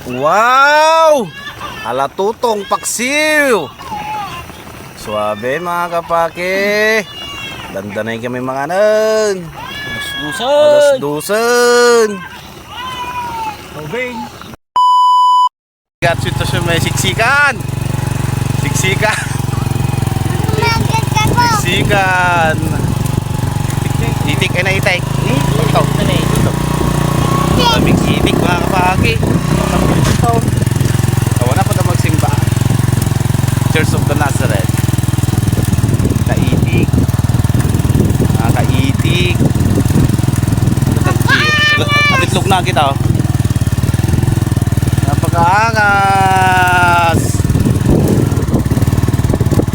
Wow! Alatutong paksiw. Suabe mga kapaki. Dandanay kami mga nan. Alas-dusan. Obeng. Gat sitwasyon may siksikan. Siksikan. Siksikan. Itik ay na itik. Ito. Daming itik mga kapaki. Tawa na pa na magsimba. Church of the Nazareth. Kaitik. Kaitik. Atitlog na kita oh. Napakaangas.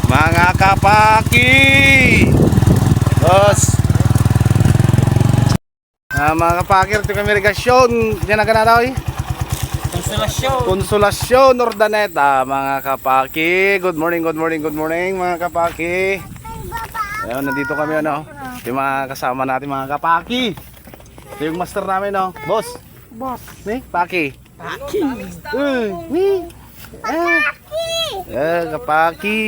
Mga kapaki. Dos. Mga kapaki, ito kami regasyon. Diyan na daw eh. Konsolasyon Ordaneta, mga kapaki. Good morning mga kapaki. Ayun, nandito kami ano. Yung mga kasama natin mga kapaki. Ito yung master namin no. Boss. Ni, Paki. Paki. Ni. Kapaki.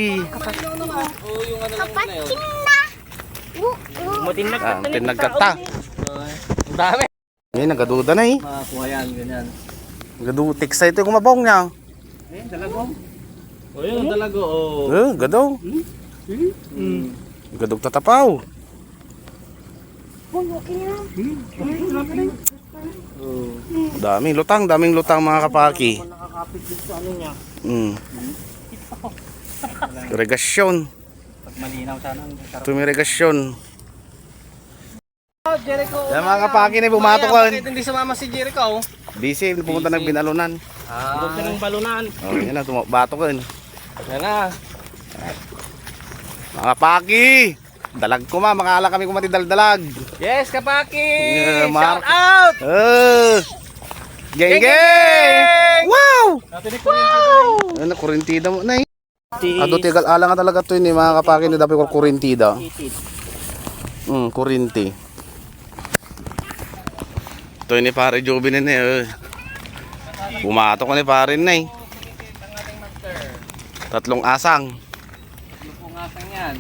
Tinagkata. Ang dami. Ngayon, nagaduda na eh. Makakuha yan, ganyan. Nagaduda. Teksa ito yung mabong niya. Dalagong. O yun, dalago. Gadaw. Gadog tatapaw. Daming lutang mga kapaki. Nakakapit din sa ano niya. Regasyon. Pag malinaw sana. Ito may regasyon. Jericho. Yan mga kapaki na bumato ko. Bakit hindi sumama si Jericho? Busy, pumunta ng binalunan. Gusto ng balunan. Yan na, bato ko yun. Yan na. Mga kapaki. Dalag ko makala kami kumati daldalag. Yes, kapaki! Yeah, Shout out! Geng! Wow! Ano, kurintida mo na eh. Ado tigal ala nga talaga to yun eh, mga kapaki na dapat ko kurintida. Kurinti. Ito yun ni pare Joby na eh. Bumato ko ni pare na eh. 3 asang. Yung asang yan.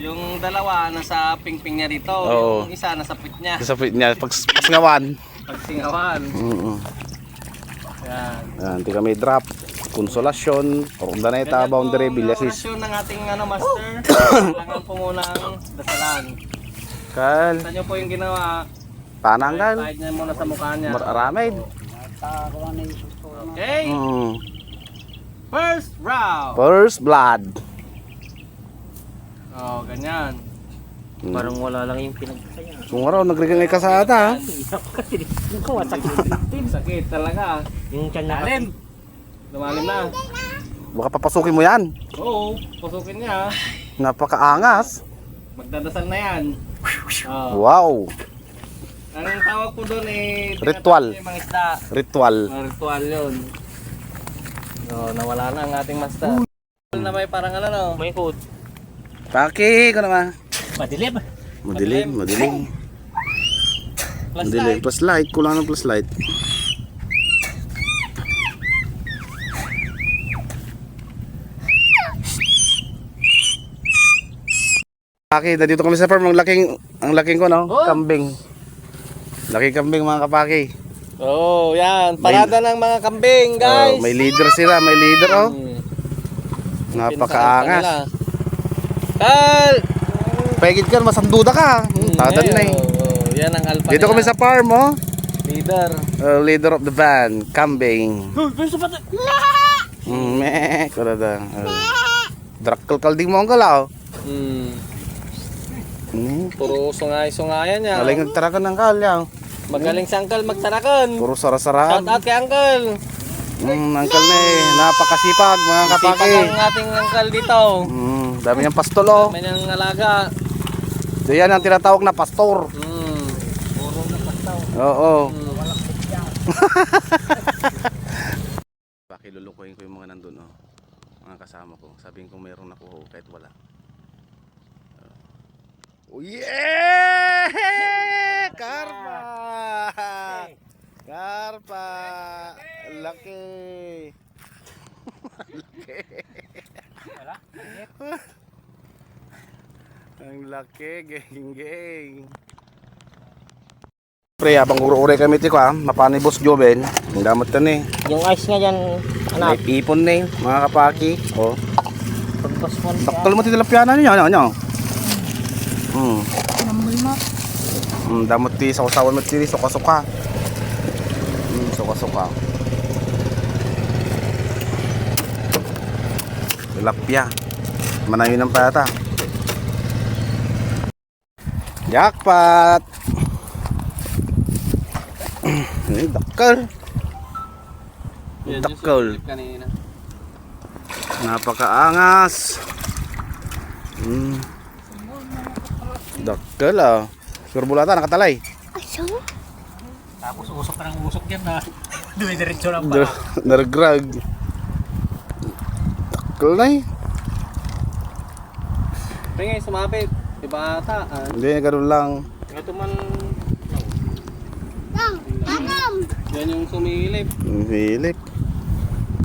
Yung dalawa nasa pingping niya dito, Oo. yung isa nasa pit niya. Sa pit niya, pasngawan. Pagsingawan. Yan. Yan, hindi kami drop. Konsolasyon, Ordaneta, Boundary, Villasis. Yung ng ating master, kailangan po muna ang dasalan. Kal, Sa nyo po yung ginawa, pananggal. kahit niya muna sa mukha niya. Maramid. Okay, first round. First blood. Oh, ganyan. Parang wala lang yung pinagkasaya. Kung araw, nagregangay ka sa ata. Yung kawasakit. Sakit talaga. Yung tiyan na Lalim. Lumalim na. Baka papasukin mo yan. Oo, pasukin niya. Napakaangas. Magdadasal na yan. Oh. Wow. Anong tawag po doon eh? Ritual. tinatawag yung mga isda. Ritual. Ritual yun. So, nawala na ang ating master. Na may parang ano no? may code. Paki ko naman. Madilim. Madilim. Plus Madilim. light. Plus light. Kulang ng plus light. Paki, dito kami sa farm. Ang laking ko no? Oh. Kambing. Laking kambing mga kapaki. Oh, yan. Parada ng mga kambing, guys. May leader sila. May leader oh. Napakaangas. Kal! Pegit ka, masanduda ka. Tadan na eh. Oh, yan ang alpha Dito kami sa farm oh. leader. Leader of the band, kambing. Meh, kurada. Drakkel kalding mo ang kala oh. Puro sungay-sungayan niya. Maling nagtarakan ng kalya. Magaling si Uncle magtarakan. Puro Shout sarasaraan. out kay Uncle. Uncle na eh, napakasipag mga kapaki. Sipag ang ating Uncle dito. Dami niyang pastol oh. May nang alaga. Diyan ang tinatawag na pastor. Puro na pastaw. Oo. Pakilulukuhin ko yung mga nandun oh. Mga kasama ko. Sabihin ko mayroon ako kahit wala. Oh yeah! Karpa! Karpa! laki. Wala. Ang laki, geng. Pre, abang uro-ure kami tiko mapani Boss Joven. Ang damot ka ni. Yung ice nga dyan, May anak. ipon ni, mga kapaki. Oh. Pagpas mo siya. Takal mo tilapyanan niya, ano? Nambal mo. Damot ti sausawan mo ti suka-suka. Suka-suka. Tilapia. Manayon ng pata. Jackpot. Ay, dakal. Yan yung Dakal. sulit kanina. Napakaangas. Dakal Surbulata nakatalay. Tapos usok ka ng usok yan na. Dumidiretso lang pa. Naragrag. Dakal na eh. Pre ngayon sumapit. Diba ata? Hindi, ganun lang. Ito man. Yan yung sumilip. Philip.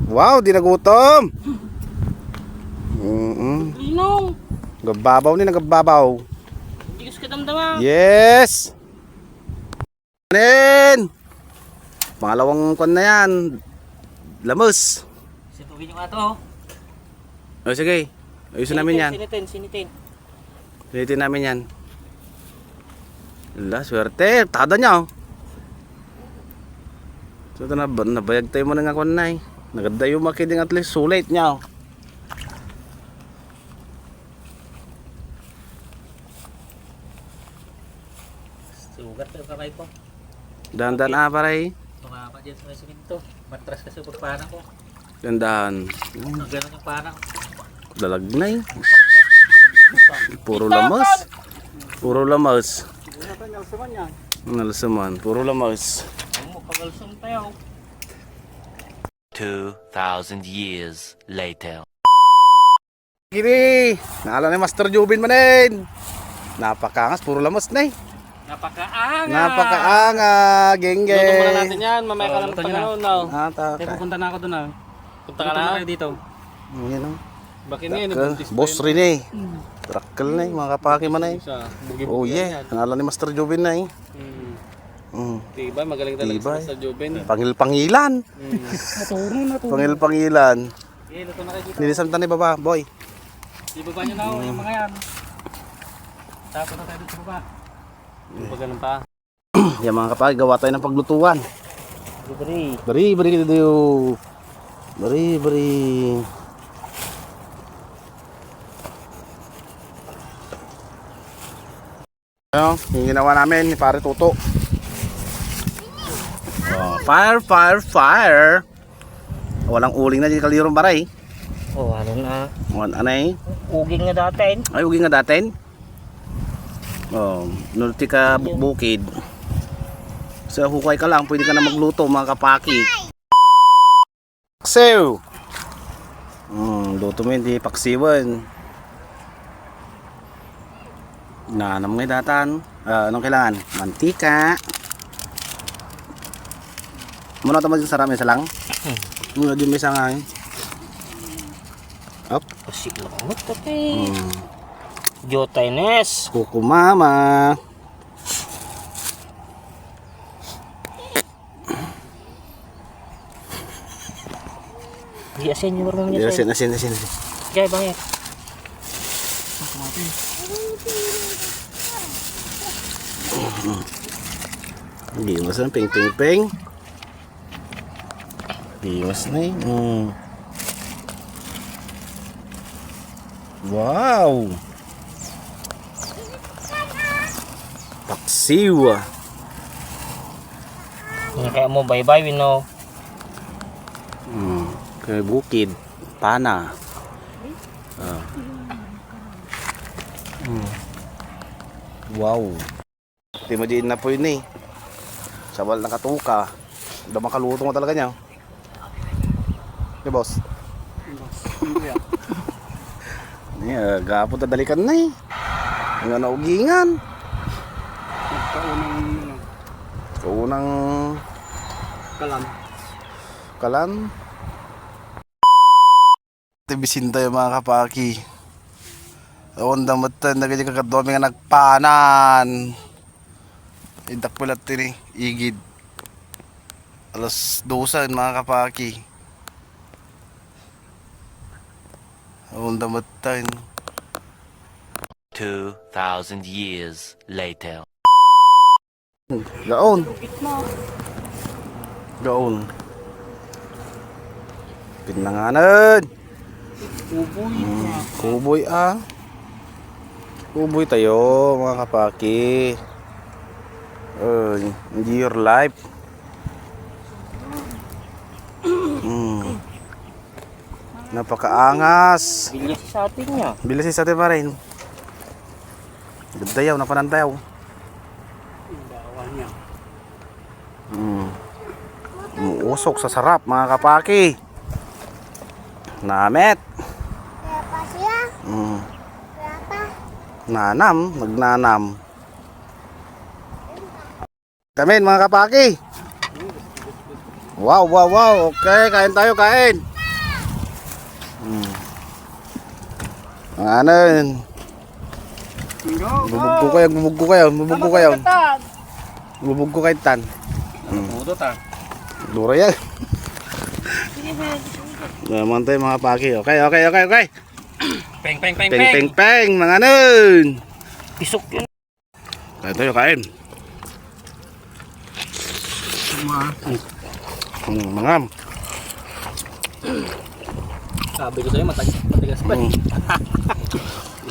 Wow, di nagutom. Linong! Gababaw ni nagababaw. Hindi ka damdama. Yes! Kanin! Pangalawang kwan na yan. Lamos. Situgin yung ato. O sige. Ayusin namin yan. Sinitin. Sinitin namin yan. Wala, swerte. Tada niya So ito nabayag tayo mo na nga kwan na Naganda yung makiding at least sulit niya Sugat yung kamay ko. Dahan-dahan paray. Tumama dyan sa siminto. Matras kasi pagpana ko. Dahan-dahan. Ganun yung pana ko. Dalagnay. Puro lamas. Puro lamas. Nalsaman. Puro lamas. Ang makagalsong tayo. 2,000 years later. Gini. Naalala ni Master Jubin manin. Napakaangas. Puro lamas na Napakaanga! Napakaanga. Geng-geng. Luto muna natin yan. Mamaya ka lang luto nyo na. pagkanoon now. Pupunta na ako doon ah. Punta ka na. dito. Yan o. Bakit ngayon? Boss Rene. Trakkel na mga kapaki man Isa. Oh yeah. Naalala ni Master Jubin na Tibay. Magaling talaga Tibay. sa Joven. Pangil-pangilan. Pangil-pangilan. Okay, luto na kayo dito. Nilisan ni baba, boy. Ibaba nyo na ako yung mga yan. Tapos na tayo dito sa baba. Pag ganun pa. Yan mga kapag, gawa tayo ng paglutuan. Libre. Bari dito. Bari. Yung ginawa namin ni Pare Tuto. Fire. Walang uling na di kalirong baray. Oh, ano na. Anay? Uging nga dati. Ay, ugi nga datin. Nulti ka bukid. Sa hukay ka lang, pwede ka na magluto mga kapaki. Paksiw! Luto mo hindi paksiwan. Nanam nga datan. Anong kailangan? Mantika. Muna ito mo sa rami sa lang. Muna din may sangay. Up. Pasig lang mo tati. Jotaines. Kuku mama. Di asin yung marunong niya sa'yo. Asin. Jai bangit. Gimas na, ping. Gimas na eh. Wow! Paksiw! Kaya mo bye-bye, we know. Kaya bukid. Pana. Wow! Di mo diin na po yun eh. Sabal nakatuka. Daw makaluto mo talaga niya. Okay, boss? Gapo dalikan na eh. Nga naugingan. Kalam. Kalan. Tibisin tayo mga kapaki. Awan damat tayo nagiging kagadomi nga nagpanan. Indak pala tini igid. Alas 12 mga kapaki. Awan damat tayo. 2,000 years later. Gaon. Gaon. Pinanganan. Kuboy ah. Kuboy tayo mga kapaki. Enjoy your life. Napakaangas. Bilis sa atin niya. Bilis sa atin pa rin. Ganda yaw, napanantayaw. Umuusok sa sarap mga kapaki. Namet. Berapa siya? Berapa? Nanam, nagnanam. Kamin mga kapaki. Wow, wow, wow. Okay, kain tayo, kain. Anan. Bubog ko kayo, bubog ko kayo, bubog ko kayo. Bubog ko kayo tan. Puto ta. Dura yan. Naman tayo mga kapaki. Okay, okay, okay, okay. Peng peng peng Peng, peng, peng, mga nun. Pisok yun. Kain tayo, kain. Mangam. Sabi ko sa'yo, matigas pa.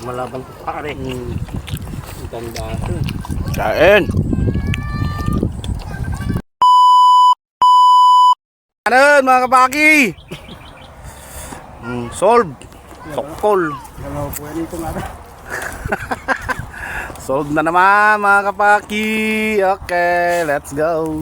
Malaban pa rin. Ang ganda ito. Kain. Ano mga kapaki? Solve. Sokol. Solve na naman mga kapaki. Okay, let's go.